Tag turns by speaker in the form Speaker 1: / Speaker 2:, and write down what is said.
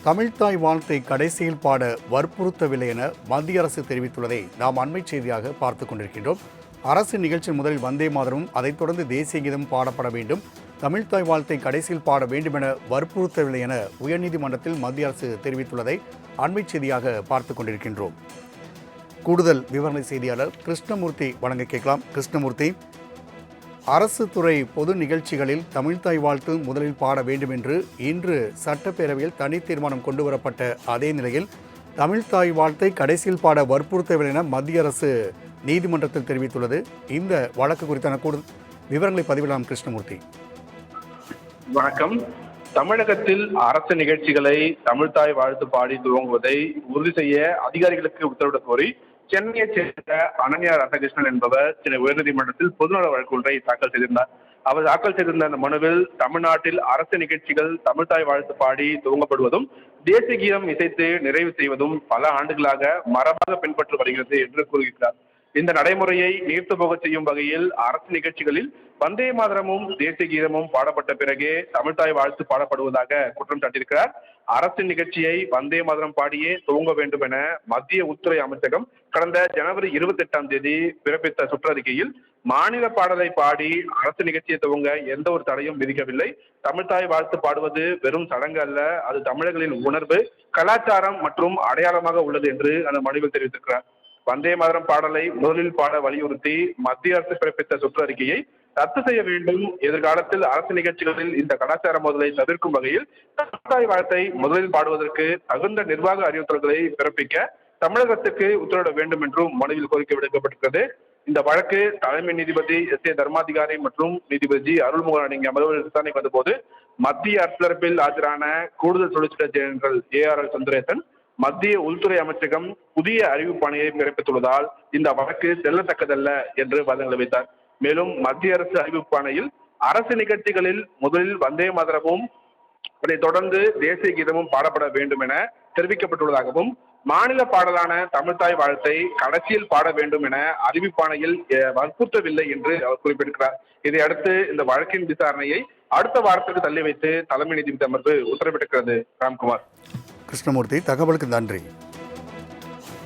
Speaker 1: தமிழ்த்தாய் வாழ்த்தை கடைசியில் பாட வற்புறுத்தவில்லை என மத்திய அரசு தெரிவித்துள்ளதை நாம் அண்மை செய்தியாக பார்த்து கொண்டிருக்கின்றோம். அரசு நிகழ்ச்சி முதலில் வந்தே மாதரமும் அதைத் தொடர்ந்து தேசிய கீதம் பாடப்பட வேண்டும், தமிழ்த்தாய் வாழ்த்தை கடைசியில் பாட வேண்டும் என வற்புறுத்தவில்லை என உயர்நீதிமன்றத்தில் மத்திய அரசு தெரிவித்துள்ளதை அண்மை செய்தியாக பார்த்து கொண்டிருக்கின்றோம். கூடுதல் விவரணை செய்தியாளர் கிருஷ்ணமூர்த்தி வழங்க கேட்கலாம். கிருஷ்ணமூர்த்தி, அரசு துறை பொது நிகழ்ச்சிகளில் தமிழ்த்தாய் வாழ்த்து முதலில் பாட வேண்டும் என்று இன்று சட்டப்பேரவையில் தனி தீர்மானம் கொண்டுவரப்பட்ட அதே நிலையில் தமிழ்த்தாய் வாழ்த்தை கடைசியில் பாட வற்புறுத்தவில்லை என மத்திய அரசு நீதிமன்றத்தில் தெரிவித்துள்ளது. இந்த வழக்கு குறித்தான கூடுதல் விவரங்களை பதிவிடலாம். கிருஷ்ணமூர்த்தி,
Speaker 2: வணக்கம். தமிழகத்தில் அரசு நிகழ்ச்சிகளை தமிழ்த்தாய் வாழ்த்து பாடி துவங்குவதை உறுதி செய்ய அதிகாரிகளுக்கு உத்தரவிட கோரி சென்னையைச் சேர்ந்த அனன்யா ராதாகிருஷ்ணன் என்பவர் சென்னை உயர்நீதிமன்றத்தில் பொதுநல வழக்கு ஒன்றை தாக்கல் செய்திருந்தார். அவர் தாக்கல் செய்திருந்த அந்த மனுவில் தமிழ்நாட்டில் அரசு நிகழ்ச்சிகள் தமிழ்த்தாய் வாழ்த்து பாடி துவங்கப்படுவதும் தேசிய கீதம் இசைத்து நிறைவு செய்வதும் பல ஆண்டுகளாக மரபாக பின்பற்றி வருகிறது என்று கூறுகிறார். இந்த நடைமுறையை நீர்த்து போக செய்யும் வகையில் அரசு நிகழ்ச்சிகளில் வந்தே மாதரமும் தேசிய கீதமும் பாடப்பட்ட பிறகே தமிழ்த்தாய் வாழ்த்து பாடப்படுவதாக குற்றம் சாட்டியிருக்கிறார். அரசு நிகழ்ச்சியை வந்தே மாதரம் பாடியே துவங்க வேண்டும் என மத்திய உள்துறை அமைச்சகம் கடந்த ஜனவரி 28 பிறப்பித்த சுற்றறிக்கையில் மாநில பாடலை பாடி அரசு நிகழ்ச்சியை துவங்க எந்த ஒரு தடையும் விதிக்கவில்லை. தமிழ்த்தாய் வாழ்த்து பாடுவது வெறும் சடங்கு அல்ல, அது தமிழர்களின் உணர்வு, கலாச்சாரம் மற்றும் அடையாளமாக உள்ளது என்று அந்த மனுவில் தெரிவித்திருக்கிறார். வந்தே மாதரம் பாடலை முதலில் பாட வலியுறுத்தி மத்திய அரசு பிறப்பித்த சுற்றறிக்கையை ரத்து செய்ய வேண்டும். எதிர்காலத்தில் அரசு நிகழ்ச்சிகளில் இந்த கலாச்சார மோதலை தவிர்க்கும் வகையில் தமிழ்த்தாய் வாழ்த்தை முதலில் பாடுவதற்கு தகுந்த நிர்வாக அறிவுறுத்தல்களை பிறப்பிக்க தமிழகத்துக்கு உத்தரவிட வேண்டும் என்றும் மனுவில் கோரிக்கை விடுக்கப்பட்டிருக்கிறது. இந்த வழக்கு தலைமை நீதிபதி எஸ் ஏ தர்மாதிகாரி மற்றும் நீதிபதி அருள்மோகன் அடங்கிய அமர்வு விசாரணைக்கு வந்தபோது மத்திய அரசு தரப்பில் ஆஜரான கூடுதல் சொலிசிட்டர் ஜெனரல் ARL சுந்தரேசன் மத்திய உள்துறை அமைச்சகம் புதிய அறிவிப்பாணையை பிறப்பித்துள்ளதால் இந்த வழக்கு செல்லத்தக்கதல்ல என்று வாதங்களை வைத்தார். மேலும் மத்திய அரசு அறிவிப்பாணையில் அரசு நிகழ்ச்சிகளில் முதலில் வந்தே மாதரமும் அதைத் தொடர்ந்து தேசிய கீதமும் பாடப்பட வேண்டும் என தெரிவிக்கப்பட்டுள்ளதாகவும் மாநில பாடலான தமிழ்த்தாய் வாழ்த்தை கடைசியில் பாட வேண்டும் என அறிவிப்பாணையில் வற்புறுத்தவில்லை என்று அவர் குறிப்பிட்டிருக்கிறார். இதையடுத்து இந்த வழக்கின் விசாரணையை அடுத்த வாரத்துக்கு தள்ளி வைத்து தலைமை நீதிபதி அமர்வு உத்தரவிட்டிருக்கிறது. ராம்குமார்.
Speaker 1: கிருஷ்ணமூர்த்தி, தகவலுக்கு நன்றி.